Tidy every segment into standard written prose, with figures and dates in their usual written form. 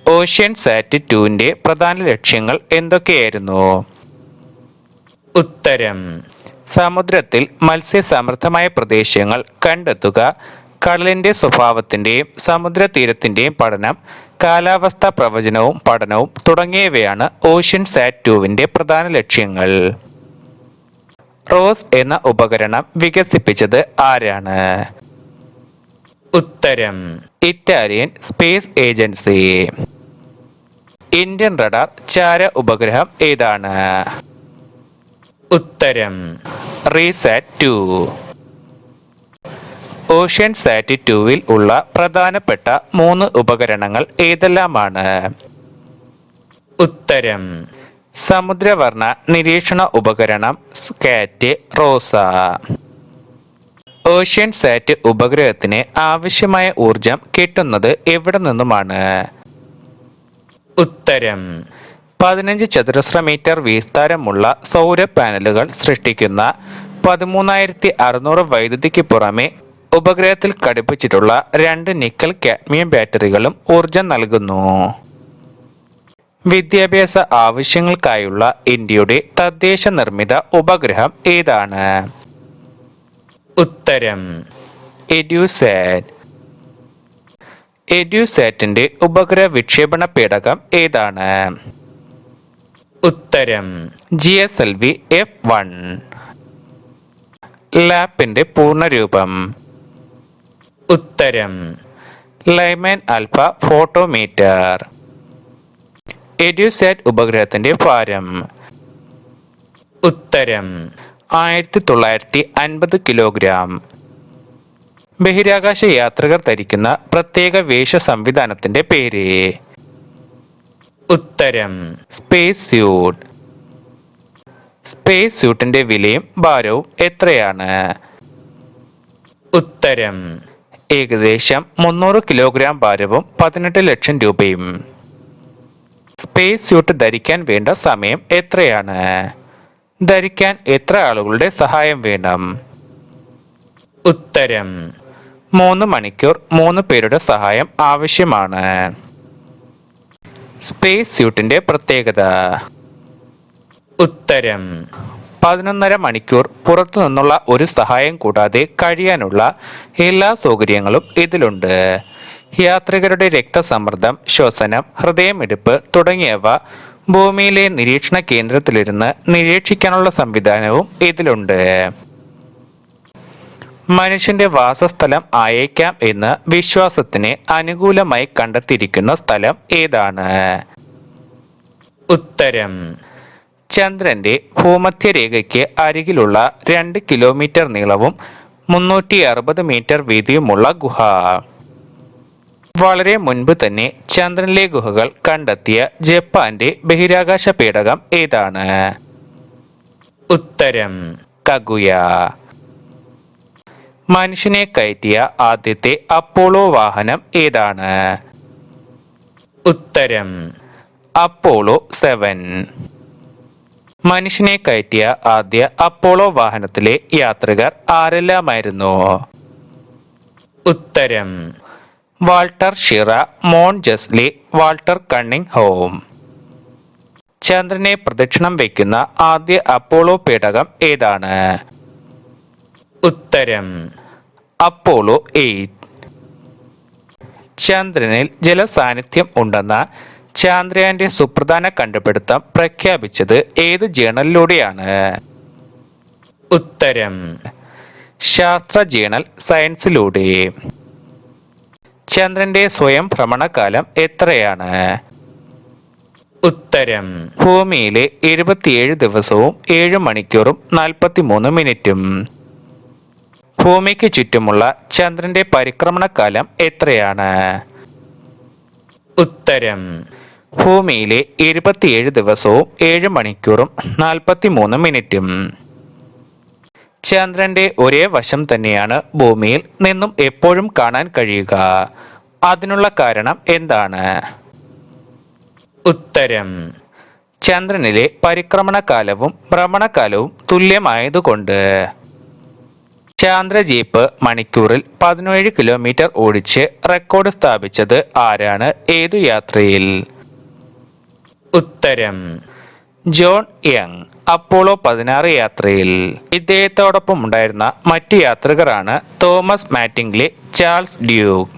Ocean സാറ്റ് 2ന്റെ പ്രധാന ലക്ഷ്യങ്ങൾ എന്തൊക്കെയായിരുന്നു? ഉത്തരം: സമുദ്രത്തിൽ മത്സ്യസമൃദ്ധമായ പ്രദേശങ്ങൾ കണ്ടെത്തുക, കടലിന്റെ സ്വഭാവത്തിന്റെയും സമുദ്രതീരത്തിന്റെയും പഠനം, കാലാവസ്ഥാ പ്രവചനവും പഠനവും തുടങ്ങിയവയാണ് ഓഷ്യൻ സാറ്റ് 2ന്റെ പ്രധാന ലക്ഷ്യങ്ങൾ. റോസ് എന്ന ഉപകരണം വികസിപ്പിച്ചത് ആരാണ്? ഉത്തരം: Italian space agency. Indian radar ചാര ഉപഗ്രഹം ഏതാണ്? ഉത്തരം: റീസാറ്റ് 2. ഓഷ്യൻ സാറ്റ് 2-ൽ ഉള്ള പ്രധാനപ്പെട്ട 3 ഉപകരണങ്ങൾ ഏതെല്ലാമാണ്? ഉത്തരം: സമുദ്രവർണ്ണ നിരീക്ഷണ ഉപകരണം സ്കാറ്റ്, റോസ. ഓഷ്യൻ സാറ്റ് ഉപഗ്രഹത്തിന് ആവശ്യമായ ഊർജം കിട്ടുന്നത് എവിടെ നിന്നുമാണ്? ഉത്തരം: 15 ചതുരശ്ര മീറ്റർ വിസ്താരമുള്ള സൗര പാനലുകൾ സൃഷ്ടിക്കുന്ന 13,600 വൈദ്യുതിക്ക് പുറമെ ഉപഗ്രഹത്തിൽ ഘടിപ്പിച്ചിട്ടുള്ള 2 നിക്കൽ കാഡ്മിയം ബാറ്ററികളും ഊർജം നൽകുന്നു. വിദ്യാഭ്യാസ ആവശ്യങ്ങൾക്കായുള്ള ഇന്ത്യയുടെ തദ്ദേശ നിർമ്മിത ഉപഗ്രഹം ഏതാണ്? ഉത്തരം: എഡ്യൂസാറ്റ്. എഡ്യൂസാറ്റിന്റെ ഉപഗ്രഹ വിക്ഷേപണ പേടകം ഏതാണ്? ഉത്തരം: GSLV F1. ലാപ്പിന്റെ പൂർണ്ണരൂപം? ഉത്തരം: ലൈമാൻ ആൽഫ ഫോട്ടോമീറ്റർ. എഡ്യൂസാറ്റ് ഉപഗ്രഹത്തിന്റെ ഭാരം? ഉത്തരം: 1950 കിലോഗ്രാം. ബഹിരാകാശ യാത്രികർ ധരിക്കുന്ന പ്രത്യേക വേഷ സംവിധാനത്തിന്റെ പേര്? ഉത്തരം: സ്പേസ് സ്യൂട്ട്. സ്പേസ് സ്യൂട്ടിന്റെ വിലയും ഭാരവും എത്രയാണ്? ഉത്തരം: ഏകദേശം 300 കിലോഗ്രാം ഭാരവും 18 ലക്ഷം രൂപയും. സ്പേസ് സ്യൂട്ട് ധരിക്കാൻ വേണ്ട സമയം എത്രയാണ്? ധരിക്കാൻ എത്ര ആളുകളുടെ സഹായം വേണം? ഉത്തരം: 3 മണിക്കൂർ 3 പേരുടെ സഹായം ആവശ്യമാണ്. സ്പേസ് സ്യൂട്ടിന്റെ പ്രത്യേകത? ഉത്തരം: 11.5 മണിക്കൂർ പുറത്തു നിന്നുള്ള ഒരു സഹായം കൂടാതെ കഴിയാനുള്ള എല്ലാ സൗകര്യങ്ങളും ഇതിലുണ്ട്. യാത്രികരുടെ രക്തസമ്മർദ്ദം, ശ്വസനം, ഹൃദയമിടിപ്പ് തുടങ്ങിയവ ഭൂമിയിലെ നിരീക്ഷണ കേന്ദ്രത്തിലിരുന്ന് നിരീക്ഷിക്കാനുള്ള സംവിധാനവും ഇതിലുണ്ട്. മനുഷ്യന്റെ വാസസ്ഥലം ആയേക്കാം എന്ന് വിശ്വാസത്തിന് അനുകൂലമായി കണ്ടെത്തിയിരിക്കുന്ന സ്ഥലം ഏതാണ്? ഉത്തരം: ചന്ദ്രന്റെ ഭൂമധ്യരേഖയ്ക്ക് അരികിലുള്ള 2 കിലോമീറ്റർ നീളവും 360 മീറ്റർ വീതിയുമുള്ള ഗുഹ. വളരെ മുൻപ് തന്നെ ചന്ദ്രനിലെ ഗുഹകൾ കണ്ടെത്തിയ ജപ്പാന്റെ ബഹിരാകാശ പേടകം ഏതാണ്? ഉത്തരം: കഗുയ. മനുഷ്യനെ കയറ്റിയ ആദ്യത്തെ അപ്പോളോ വാഹനം ഏതാണ്? ഉത്തരം: അപ്പോളോ 7. മനുഷ്യനെ കയറ്റിയ ആദ്യ അപ്പോളോ വാഹനത്തിലെ യാത്രികർ ആരെല്ലാമായിരുന്നു? ഉത്തരം: വാൾട്ടർ ഷിറ, മോൺ ജസ്ലി, വാൾട്ടർ കണ്ണിംഗ്ഹോം. ചന്ദ്രനെ പ്രദക്ഷിണം വയ്ക്കുന്ന ആദ്യ അപ്പോളോ പേടകം ഏതാണ്? ഉത്തരം: അപ്പോളോ 8. ചന്ദ്രനിൽ ജലസാന്നിധ്യം ഉണ്ടെന്ന ചാന്ദ്രയാന്റെ സുപ്രധാന കണ്ടുപിടുത്തം പ്രഖ്യാപിച്ചത് ഏത് ജേണലിലൂടെയാണ്? ഉത്തരം: ശാസ്ത്ര ജേണൽ സയൻസിലൂടെ. ചന്ദ്രന്റെ സ്വയം ഭ്രമണകാലം എത്രയാണ്? ഉത്തരം: ഭൂമിയിലെ 27 ദിവസവും 7 മണിക്കൂറും 43 മിനിറ്റും. ഭൂമിക്ക് ചുറ്റുമുള്ള ചന്ദ്രന്റെ പരിക്രമണകാലം എത്രയാണ്? ഉത്തരം: ഭൂമിയിലെ 27 ദിവസവും 7 മണിക്കൂറും 43 മിനിറ്റും. ചന്ദ്രന്റെ ഒരേ വശം തന്നെയാണ് ഭൂമിയിൽ നിന്നും എപ്പോഴും കാണാൻ കഴിയുക. അതിനുള്ള കാരണം എന്താണ്? ഉത്തരം: ചന്ദ്രനിലെ പരിക്രമണകാലവും ഭ്രമണകാലവും തുല്യമായതുകൊണ്ട്. ചാന്ദ്രജീപ്പ് മണിക്കൂറിൽ 17 കിലോമീറ്റർ ഓടിച്ച് റെക്കോർഡ് സ്ഥാപിച്ചത് ആരാണ്? ഏതു യാത്രയിൽ? ഉത്തരം ജോൺ യങ്, അപ്പോളോ 16 യാത്രയിൽ. ഇദ്ദേഹത്തോടൊപ്പം ഉണ്ടായിരുന്ന മറ്റു യാത്രികരാണ് തോമസ് മാറ്റിംഗ്ലി, ചാൾസ് ഡ്യൂക്ക്.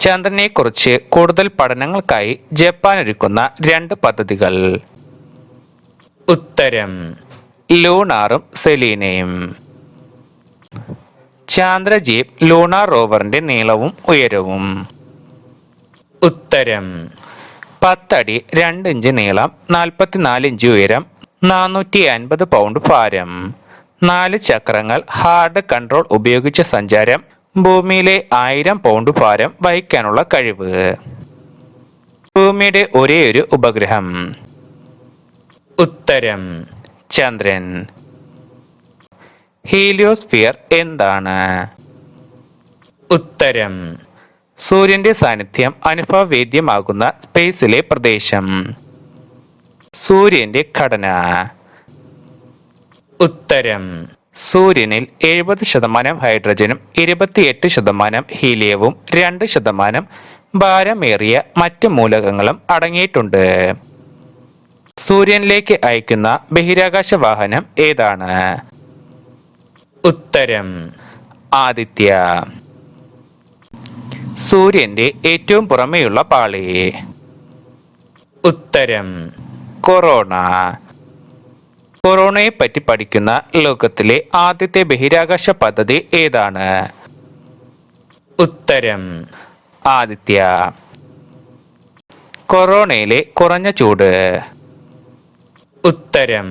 ചന്ദ്രനെക്കുറിച്ച് കൂടുതൽ പഠനങ്ങൾക്കായി ജപ്പാൻ ഒരുക്കുന്ന 2 പദ്ധതികൾ. ഉത്തരം ലൂണാറും സെലീനയും. ചാന്ദ്രജീപ് ലൂണാർ റോവറിന്റെ നീളവും ഉയരവും. ഉത്തരം 10 അടി 2 ഇഞ്ച് നീളം, 44 ഇഞ്ച് ഉയരം, 450 പൗണ്ട് ഭാരം. 4 ചക്രങ്ങൾ, ഹാർഡ് കൺട്രോൾ ഉപയോഗിച്ച സഞ്ചാരം, ഭൂമിയിലെ 1000 പൗണ്ട് ഭാരം വഹിക്കാനുള്ള കഴിവ്. ഭൂമിയുടെ ഒരേയൊരു ഉപഗ്രഹം. ഉത്തരം ചന്ദ്രൻ. ഹീലിയോസ്ഫിയർ എന്താണ്? ഉത്തരം സൂര്യന്റെ സാന്നിധ്യം അനുഭവവേദ്യമാകുന്ന സ്പേസിലെ പ്രദേശം. സൂര്യന്റെ ഘടന. ഉത്തരം സൂര്യനിൽ 70% ഹൈഡ്രജനും 28% ഹീലിയവും 2% ഭാരമേറിയ മറ്റ് മൂലകങ്ങളും അടങ്ങിയിട്ടുണ്ട്. സൂര്യനിലേക്ക് അയക്കുന്ന ബഹിരാകാശ വാഹനം ഏതാണ്? ഉത്തരം ആദിത്യ. സൂര്യന്റെ ഏറ്റവും പുറമെയുള്ള പാളി. ഉത്തരം കൊറോണ. കൊറോണയെ പറ്റി പഠിക്കുന്ന ലോകത്തിലെ ആദ്യത്തെ ബഹിരാകാശ പദ്ധതി ഏതാണ്? ഉത്തരം ആദിത്യ. കൊറോണയിലെ കുറഞ്ഞ ചൂട്. ഉത്തരം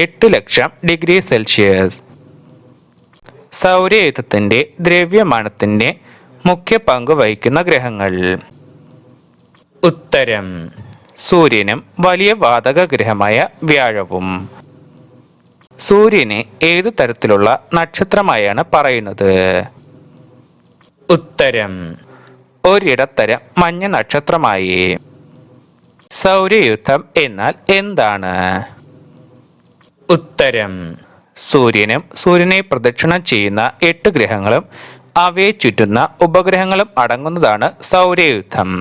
8 ലക്ഷം ഡിഗ്രി സെൽഷ്യസ്. സൗരയൂഥത്തിന്റെ ദ്രവ്യമാനത്തിന്റെ മുഖ്യ പങ്ക് വഹിക്കുന്ന ഗ്രഹങ്ങൾ. ഉത്തരം സൂര്യനും വലിയ വാതക ഗ്രഹമായ വ്യാഴവും. സൂര്യനെ ഏതു തരത്തിലുള്ള നക്ഷത്രമായാണ് പറയുന്നത്? ഉത്തരം ഒരിടത്തരം മഞ്ഞ നക്ഷത്രമായി. സൗരയൂഥം എന്നാൽ എന്താണ്? ഉത്തരം സൂര്യനും സൂര്യനെ പ്രദക്ഷിണം ചെയ്യുന്ന 8 ഗ്രഹങ്ങളും അവയെ ചുറ്റുന്ന ഉപഗ്രഹങ്ങളും അടങ്ങുന്നതാണ് സൗരയൂഥം.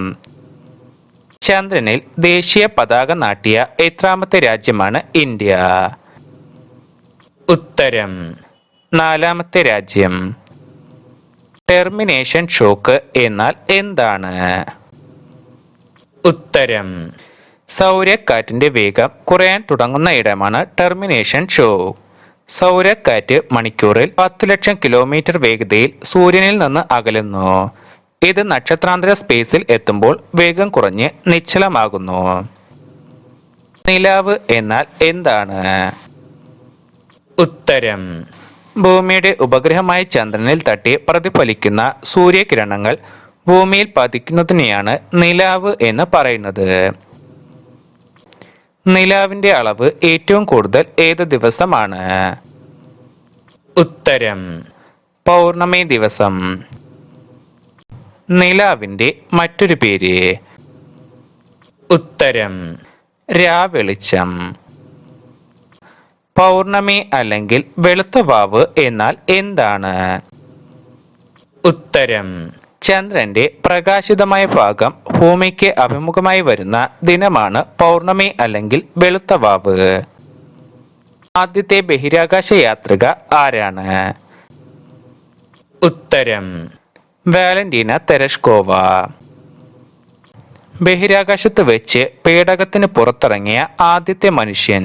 ചന്ദ്രനിൽ ദേശീയ പതാക നാട്ടിയ എത്രാമത്തെ രാജ്യമാണ് ഇന്ത്യ? ഉത്തരം 4ാമത്തെ രാജ്യം. ടെർമിനേഷൻ ഷോക്ക് എന്നാൽ എന്താണ്? ഉത്തരം സൗരക്കാറ്റിന്റെ വേഗം കുറയാൻ തുടങ്ങുന്ന ഇടമാണ് ടെർമിനേഷൻ ഷോക്ക്. സൗരക്കാറ്റ് മണിക്കൂറിൽ 10 ലക്ഷം കിലോമീറ്റർ വേഗതയിൽ സൂര്യനിൽ നിന്ന് അകലുന്നു. ഇത് നക്ഷത്രാന്തര സ്പേസിൽ എത്തുമ്പോൾ വേഗം കുറഞ്ഞ് നിശ്ചലമാകുന്നു. നിലാവ് എന്നാൽ എന്താണ്? ഉത്തരം ഭൂമിയുടെ ഉപഗ്രഹമായ ചന്ദ്രനിൽ തട്ടി പ്രതിഫലിക്കുന്ന സൂര്യകിരണങ്ങൾ ഭൂമിയിൽ പതിക്കുന്നതിനെയാണ് നിലാവ് എന്ന് പറയുന്നത്. നിലാവിന്റെ അളവ് ഏറ്റവും കൂടുതൽ ഏത് ദിവസമാണ്? ഉത്തരം പൗർണമി ദിവസം. നിലാവിന്റെ മറ്റൊരു പേര്? ഉത്തരം രാവെളിച്ചം. പൗർണമി അല്ലെങ്കിൽ വെളുത്ത വാവ് എന്നാൽ എന്താണ്? ഉത്തരം ചന്ദ്രന്റെ പ്രകാശിതമായ ഭാഗം ഭൂമിക്ക് അഭിമുഖമായി വരുന്ന ദിനമാണ് പൗർണമി അല്ലെങ്കിൽ വെളുത്ത വാവ്. ആദ്യത്തെ ബഹിരാകാശ യാത്രിക ആരാണ്? ഉത്തരം വാലന്റീന തെരഷ്കോവ. ബഹിരാകാശത്ത് വെച്ച് പേടകത്തിന് പുറത്തിറങ്ങിയ ആദ്യത്തെ മനുഷ്യൻ?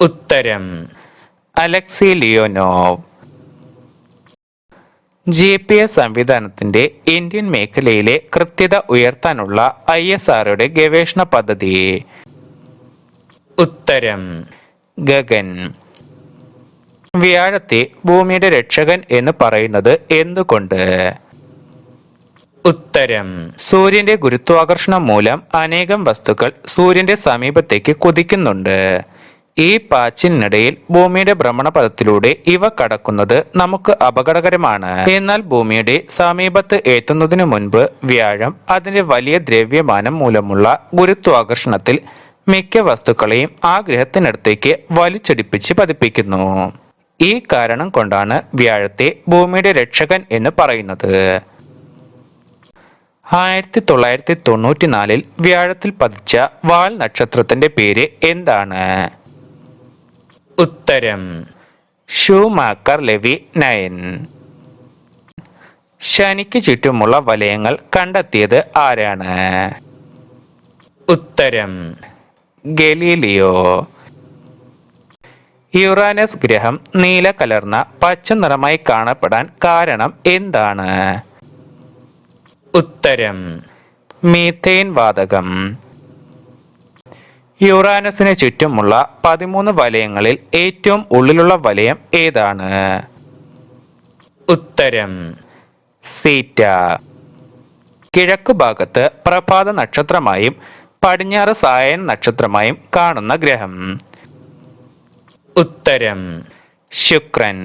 ഉത്തരം അലക്സി ലിയോനോവ്. GPS സംവിധാനത്തിന്റെ ഇന്ത്യൻ മേഖലയിലെ കൃത്യത ഉയർത്താനുള്ള ISROയുടെ ഗവേഷണ പദ്ധതി? ഉത്തരം ഗഗൻ. വ്യാഴത്തെ ഭൂമിയുടെ രക്ഷകൻ എന്ന് പറയുന്നത് എന്തുകൊണ്ട്? ഉത്തരം സൂര്യന്റെ ഗുരുത്വാകർഷണം മൂലം അനേകം വസ്തുക്കൾ സൂര്യന്റെ സമീപത്തേക്ക് കുതിക്കുന്നുണ്ട്. ഈ പാച്ചിനിടയിൽ ഭൂമിയുടെ ഭ്രമണപഥത്തിലൂടെ ഇവ കടക്കുന്നത് നമുക്ക് അപകടകരമാണ്. എന്നാൽ ഭൂമിയുടെ സമീപത്ത് എത്തുന്നതിനു മുൻപ് വ്യാഴം അതിന്റെ വലിയ ദ്രവ്യമാനം മൂലമുള്ള ഗുരുത്വാകർഷണത്തിൽ മിക്ക വസ്തുക്കളെയും ആ ഗ്രഹത്തിനടുത്തേക്ക് വലിച്ചടിപ്പിച്ച് പതിപ്പിക്കുന്നു. ഈ കാരണം കൊണ്ടാണ് വ്യാഴത്തെ ഭൂമിയുടെ രക്ഷകൻ എന്ന് പറയുന്നത്. 1994 വ്യാഴത്തിൽ പതിച്ച വാൽ നക്ഷത്രത്തിന്റെ പേര് എന്താണ്? ഉത്തരം ഷൂമാക്കർ ലെവി 9. ശനിക്ക് ചുറ്റുമുള്ള വലയങ്ങൾ കണ്ടെത്തിയത് ആരാണ്? ഉത്തരം ഗലീലിയോ. യുറാനസ് ഗ്രഹം നീല കലർന്ന പച്ച നിറമായി കാണപ്പെടാൻ കാരണം എന്താണ്? ഉത്തരം മീഥേൻ വാതകം. യുറാനസിന് ചുറ്റുമുള്ള 13 വലയങ്ങളിൽ ഏറ്റവും ഉള്ളിലുള്ള വലയം ഏതാണ്? ഉത്തരം സീറ്റ. കിഴക്കു ഭാഗത്ത് പ്രഭാത നക്ഷത്രമായും പടിഞ്ഞാറ് സായൻ നക്ഷത്രമായും കാണുന്ന ഗ്രഹം? ഉത്തരം ശുക്രൻ.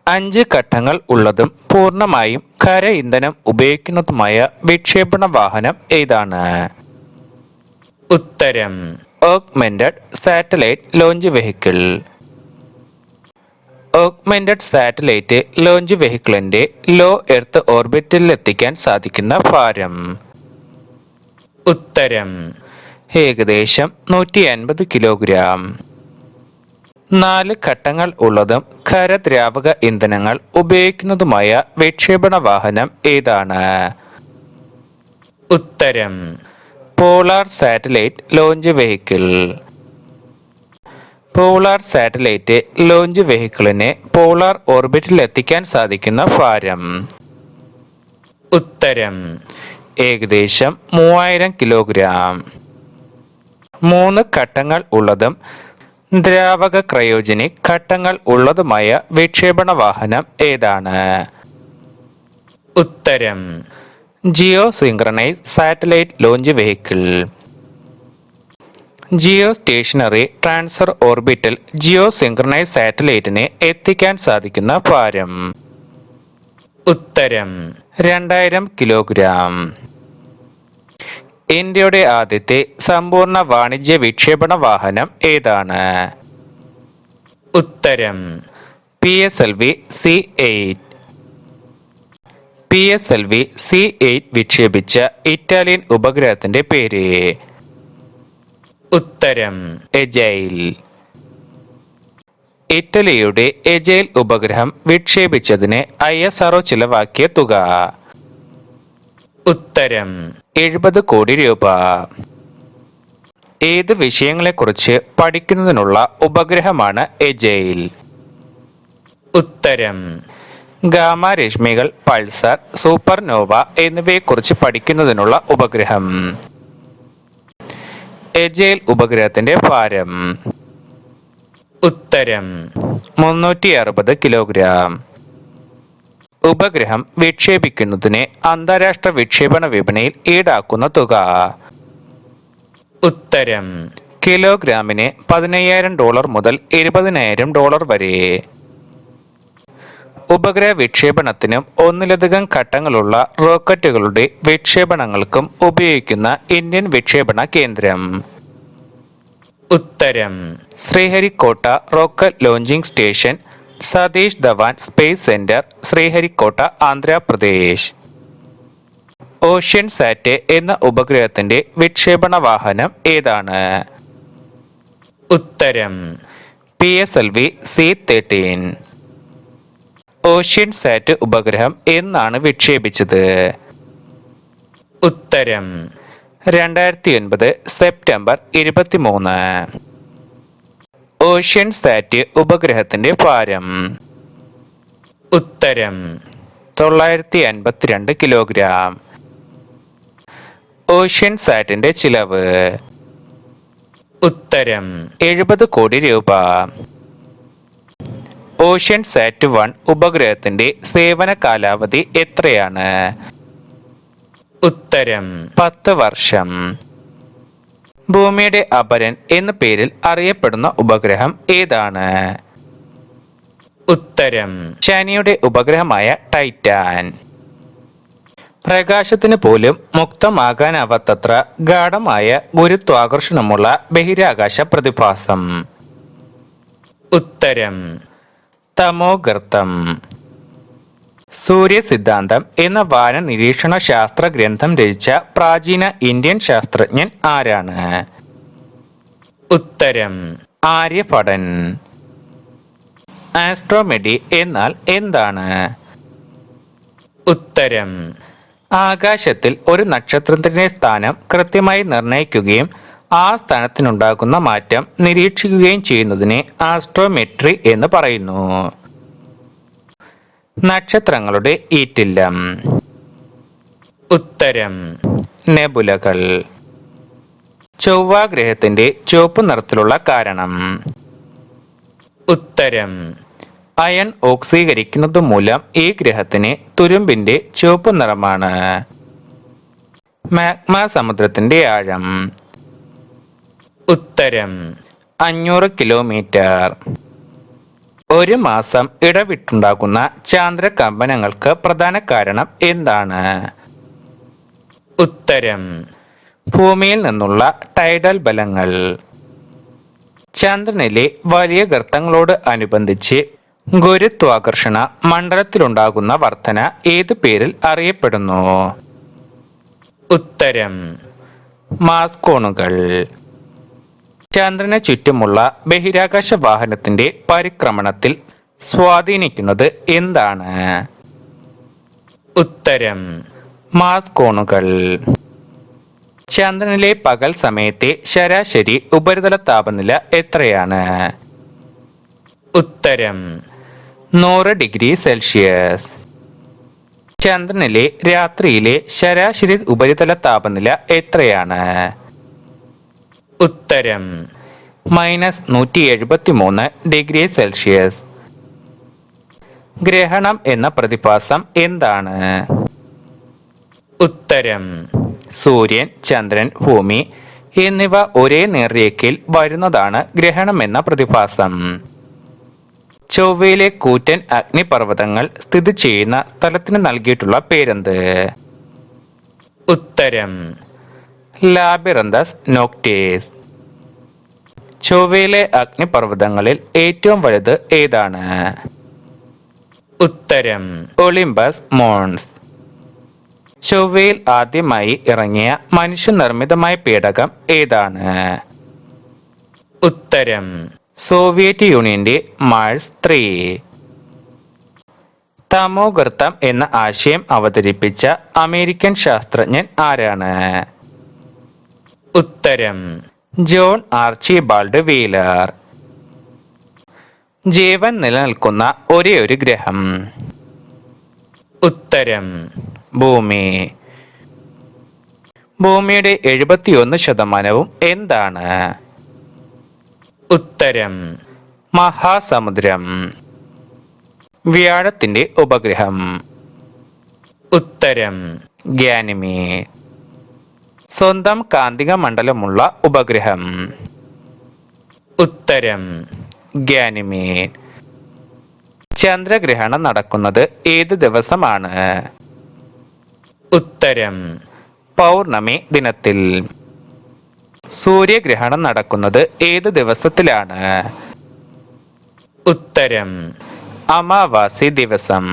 5 ഘട്ടങ്ങൾ ഉള്ളതും പൂർണ്ണമായും ഖര ഇന്ധനം ഉപയോഗിക്കുന്നതുമായ വിക്ഷേപണ വാഹനം ഏതാണ്? ഉത്തരം augmented satellite launch vehicle. Augmented satellite launch വെഹിക്കിളിന്റെ ലോ എർത്ത് ഓർബിറ്റിലെത്തിക്കാൻ സാധിക്കുന്ന ഭാരം? ഉത്തരം ഏകദേശം 150 കിലോഗ്രാം. 4 ഘട്ടങ്ങൾ ഉള്ളതും ഖരദ്രാവക ഇന്ധനങ്ങൾ ഉപയോഗിക്കുന്നതുമായ വിക്ഷേപണ വാഹനം ഏതാണ്? ഉത്തരം polar satellite launch vehicle. Polar satellite launch വെഹിക്കിളിനെ പോളാർ ഓർബിറ്റിൽ എത്തിക്കാൻ സാധിക്കുന്ന ഭാരം? ഉത്തരം ഏകദേശം 3000 കിലോഗ്രാം. 3 ഘട്ടങ്ങൾ ഉള്ളതും ദ്രാവക ക്രയോജനിക് ഘട്ടങ്ങൾ ഉള്ളതുമായ വിക്ഷേപണ വാഹനം ഏതാണ്? ഉത്തരം geo synchronise satellite launch vehicle. Geo stationary transfer orbital geo synchronise സാറ്റലൈറ്റിനെ എത്തിക്കാൻ സാധിക്കുന്ന ഭാരം? ഉത്തരം 2000 കിലോഗ്രാം. ഇന്ത്യയുടെ ആദ്യത്തെ സമ്പൂർണ്ണ വാണിജ്യ വിക്ഷേപണ വാഹനം ഏതാണ്? ഉത്തരം PSLV C8. PSLV C8 വിക്ഷേപിച്ച ഇറ്റാലിയൻ ഉപഗ്രഹത്തിന്റെ പേര്? ഉത്തരം എജൈൽ. ഇറ്റലിയുടെ എജൈൽ ഉപഗ്രഹം വിക്ഷേപിച്ചതിന് ISRO ചിലവാക്കിയ തുക? ഉത്തരം 70 കോടി രൂപ. ഏത് വിഷയങ്ങളെക്കുറിച്ച് പഠിക്കുന്നതിനുള്ള ഉപഗ്രഹമാണ് എജൈൽ? ഉത്തരം ഗാമ രശ്മികൾ, പൾസർ, സൂപ്പർനോവ എന്നിവയെക്കുറിച്ച് പഠിക്കുന്നതിനുള്ള ഉപഗ്രഹം. എജൈൽ ഉപഗ്രഹത്തിന്റെ ഭാരം? ഉത്തരം 360 കിലോഗ്രാം. ഉപഗ്രഹം വിക്ഷേപിക്കുന്നതിന് അന്താരാഷ്ട്ര വിക്ഷേപണ വിപണിയിൽ ഈടാക്കുന്ന തുക? ഉത്തരം കിലോഗ്രാമിന് $15,000 മുതൽ $20,000 വരെ. ഉപഗ്രഹ വിക്ഷേപണത്തിനും ഒന്നിലധികം ഘട്ടങ്ങളുള്ള റോക്കറ്റുകളുടെ വിക്ഷേപണങ്ങൾക്കും ഉപയോഗിക്കുന്ന ഇന്ത്യൻ വിക്ഷേപണ കേന്ദ്രം? ഉത്തരം Sriharikota rocket launching station, Satish Dhawan space centre, Sriharikota, Andhra Pradesh. Ocean sat എന്ന ഉപഗ്രഹത്തിന്റെ വിക്ഷേപണ വാഹനം ഏതാണ്? ഉത്തരം PSLV C13. ഓഷ്യൻ സാറ്റ് ഉപഗ്രഹം എന്നാണ് വിക്ഷേപിച്ചത്? ഉത്തരം 2009 സെപ്റ്റംബർ 23. ഓഷ്യൻ സാറ്റ് ഉപഗ്രഹത്തിന്റെ ഭാരം? ഉത്തരം 952 കിലോഗ്രാം. ഓഷ്യൻ സാറ്റിന്റെ ചിലവ്? ഉത്തരം 70 കോടി രൂപ. ഓഷ്യൻ സാറ്റ് 1 ഉപഗ്രഹത്തിന്റെ സേവന കാലാവധി എത്രയാണ്? ഉത്തരം 10 വർഷം. ഭൂമിയുടെ അപരൻ എന്ന പേരിൽ അറിയപ്പെടുന്ന ഉപഗ്രഹം ഏതാണ്? ഉത്തരം ശനിയുടെ ഉപഗ്രഹമായ ടൈറ്റാൻ. പ്രകാശത്തിന് പോലും മുക്തമാകാനാവാത്തത്ര ഗാഢമായ ഗുരുത്വാകർഷണമുള്ള ബഹിരാകാശ പ്രതിഭാസം? ഉത്തരം തമോഗർത്തം. സൂര്യസിദ്ധാന്തം എന്ന വാന നിരീക്ഷണ ശാസ്ത്ര ഗ്രന്ഥം രചിച്ച പ്രാചീന ഇന്ത്യൻ ശാസ്ത്രജ്ഞൻ ആരാണ്? ഉത്തരം ആര്യഭടൻ. ആസ്ട്രോമെഡി എന്നാൽ എന്താണ്? ഉത്തരം ആകാശത്തിൽ ഒരു നക്ഷത്രത്തിന്റെ സ്ഥാനം കൃത്യമായി നിർണയിക്കുകയും ആ സ്ഥാനത്തിനുണ്ടാകുന്ന മാറ്റം നിരീക്ഷിക്കുകയും ചെയ്യുന്നതിനെ ആസ്ട്രോമെട്രി എന്ന് പറയുന്നു. നക്ഷത്രങ്ങളുടെ ഈറ്റില്ലം. ഉത്തരം നെബുലകൾ. ചൊവ്വ ഗ്രഹത്തിന്റെ ചുവപ്പ് നിറത്തിലുള്ള കാരണം? ഉത്തരം അയൺ ഓക്സീകരിക്കുന്നത് മൂലം ഈ ഗ്രഹത്തിന് തുരുമ്പിന്റെ ചുവപ്പ് നിറമാണ്. മാഗ്മ സമുദ്രത്തിന്റെ ആഴം? ഉത്തരം 500 കിലോമീറ്റർ. ഒരു മാസം ഇടവിട്ടുണ്ടാകുന്ന ചാന്ദ്രകമ്പനങ്ങൾക്ക് പ്രധാന കാരണം എന്താണ്? ഉത്തരം ഭൂമിയിൽ നിന്നുള്ള ടൈഡൽ ബലങ്ങൾ. ചന്ദ്രനിലെ വലിയ ഗർത്തങ്ങളോട് അനുബന്ധിച്ച് ഗുരുത്വാകർഷണ മണ്ഡലത്തിലുണ്ടാകുന്ന വർധന ഏത് പേരിൽ അറിയപ്പെടുന്നു? ഉത്തരം മാസ്കോണുകൾ. ചന്ദ്രന് ചുറ്റുമുള്ള ബഹിരാകാശ വാഹനത്തിന്റെ പരിക്രമണത്തിൽ സ്വാധീനിക്കുന്നത് എന്താണ്? ഉത്തരം മാസ്കോണുകൾ. ചന്ദ്രനിലെ പകൽ സമയത്തെ ശരാശരി ഉപരിതല താപനില എത്രയാണ്? ഉത്തരം 100 ഡിഗ്രി സെൽഷ്യസ്. ചന്ദ്രനിലെ രാത്രിയിലെ ശരാശരി ഉപരിതല താപനില എത്രയാണ്? ഉത്തരം -173 ഡിഗ്രി സെൽഷ്യസ്. ഗ്രഹണം എന്ന പ്രതിഭാസം എന്താണ്? ഉത്തരം സൂര്യൻ, ചന്ദ്രൻ, ഭൂമി എന്നിവ ഒരേ നേർരേഖയിൽ വരുന്നതാണ് ഗ്രഹണം എന്ന പ്രതിഭാസം. ചൊവ്വയിലെ കൂറ്റൻ അഗ്നിപർവ്വതങ്ങൾ സ്ഥിതി ചെയ്യുന്ന സ്ഥലത്തിന് നൽകിയിട്ടുള്ള പേരെന്ത്? ഉത്തരം ലാബിറന്തസ് നോക്ടേസ്. ചൊവ്വയിലെ അഗ്നിപർവ്വതങ്ങളിൽ ഏറ്റവും വലുത് ഏതാണ്? ഉത്തരം ഒളിമ്പസ് മോൺസ്. ചൊവ്വയിൽ ആദ്യമായി ഇറങ്ങിയ മനുഷ്യനിർമ്മിതമായ പേടകം ഏതാണ്? ഉത്തരം സോവിയറ്റ് യൂണിയന്റെ മാർസ് 3. തമോഗർത്തം എന്ന ആശയം അവതരിപ്പിച്ച അമേരിക്കൻ ശാസ്ത്രജ്ഞൻ ആരാണ്? ഉത്തരം ജോൺ ആർച്ചിബാൾഡ് വീലർ. ജീവൻ നിലനിൽക്കുന്ന ഒരേയൊരു ഗ്രഹം? ഉത്തരം ഭൂമി. ഭൂമിയുടെ 71% എന്താണ്? ഉത്തരം മഹാസമുദ്രം. വ്യാഴത്തിന്റെ ഉപഗ്രഹം? ഉത്തരം ഗാനിമീഡ്. സ്വന്തം കാന്തിക മണ്ഡലമുള്ള ഉപഗ്രഹം? ഉത്തരം ഗാനിമീഡ്. ചന്ദ്രഗ്രഹണം നടക്കുന്നത് ഏത് ദിവസമാണ്? ഉത്തരം പൗർണമി ദിനത്തിൽ. സൂര്യഗ്രഹണം നടക്കുന്നത് ഏത് ദിവസത്തിലാണ്? ഉത്തരം അമാവാസി ദിവസം.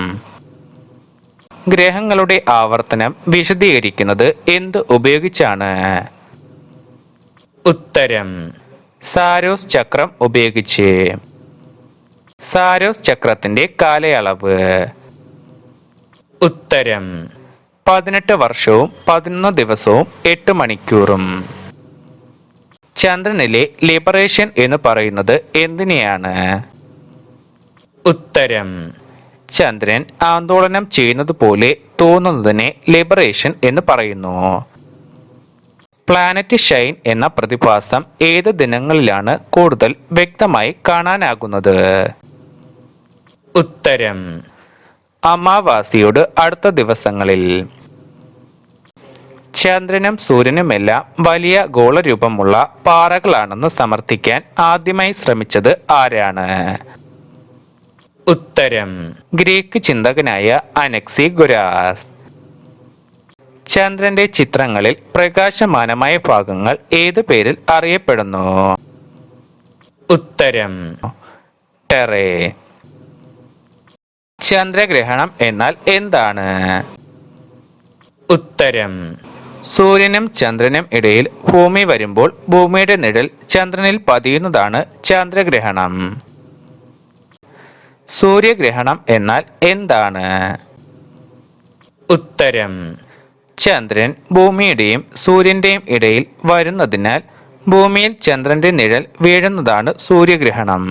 ഗ്രഹങ്ങളുടെ ആവർത്തനം വിശദീകരിക്കുന്നത് എന്ത് ഉപയോഗിച്ചാണ്? ഉത്തരം സാരോസ് ചക്രം ഉപയോഗിച്ച്. സാരോസ് ചക്രത്തിന്റെ കാലയളവ്? ഉത്തരം 18 വർഷവും 11 ദിവസവും 8 മണിക്കൂറും. ചന്ദ്രനിലെ ലിബറേഷൻ എന്ന് പറയുന്നത് എന്തിനെയാണ്? ഉത്തരം ചന്ദ്രൻ ആന്തോളനം ചെയ്യുന്നത് പോലെ തോന്നുന്നതിനെ ലിബറേഷൻ എന്ന് പറയുന്നു. പ്ലാനറ്റ് ഷൈൻ എന്ന പ്രതിഭാസം ഏത് ദിനങ്ങളിലാണ് കൂടുതൽ വ്യക്തമായി കാണാനാകുന്നത്? ഉത്തരം അമാവാസിയോട് അടുത്ത ദിവസങ്ങളിൽ. ചന്ദ്രനും സൂര്യനുമെല്ലാം വലിയ ഗോളരൂപമുള്ള പാറകളാണെന്ന് സമർത്ഥിക്കാൻ ആദ്യമായി ശ്രമിച്ചത് ആരാണ്? ഉത്തരം ഗ്രീക്ക് ചിന്തകനായ അനക്സിഗൊരാസ്. ചന്ദ്രന്റെ ചിത്രങ്ങളിൽ പ്രകാശമാനമായ ഭാഗങ്ങൾ ഏത് പേരിൽ അറിയപ്പെടുന്നു? ഉത്തരം ടെറേ. ചന്ദ്രഗ്രഹണം എന്നാൽ എന്താണ്? ഉത്തരം: സൂര്യനും ചന്ദ്രനും ഇടയിൽ ഭൂമി വരുമ്പോൾ ഭൂമിയുടെ നിഴൽ ചന്ദ്രനിൽ പതിയുന്നതാണ് ചന്ദ്രഗ്രഹണം. സൂര്യഗ്രഹണം എന്നാൽ എന്താണ്? ഉത്തരം: ചന്ദ്രൻ ഭൂമിയുടെയും സൂര്യന്റെയും ഇടയിൽ വരുന്നതിനാൽ ഭൂമിയിൽ ചന്ദ്രന്റെ നിഴൽ വീഴുന്നതാണ് സൂര്യഗ്രഹണം.